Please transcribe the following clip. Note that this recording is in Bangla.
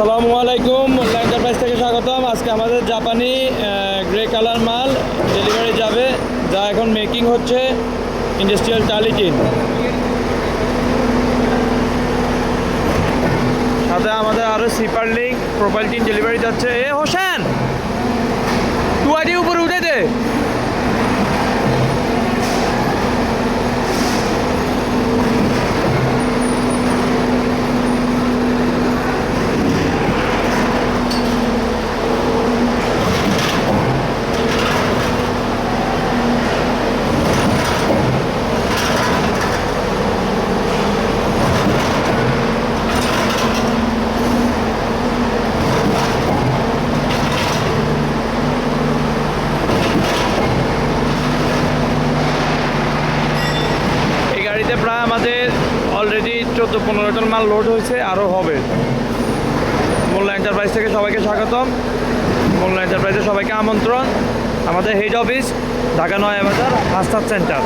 আসসালামু আলাইকুম, মোল্লা এন্টারপ্রাইজ থেকে স্বাগতম। আজকে আমাদের জাপানি গ্রে কালার মাল ডেলিভারি যাবে, যা এখন মেকিং হচ্ছে ইন্ডাস্ট্রিয়াল টালি টিন। সাথে আমাদের আরও sipper link profile tin delivery যাচ্ছে। হোসেন টুয়াটি উপরে উঠে দে। প্রায় আমাদের অলরেডি 14-15 টন মাল লোড হয়েছে, আরও হবে। মোল্লা এন্টারপ্রাইজ থেকে সবাইকে স্বাগতম। মোল্লা এন্টারপ্রাইজে সবাইকে আমন্ত্রণ। আমাদের হেড অফিস ঢাকা ৯ বাজার হাসনাত সেন্টার।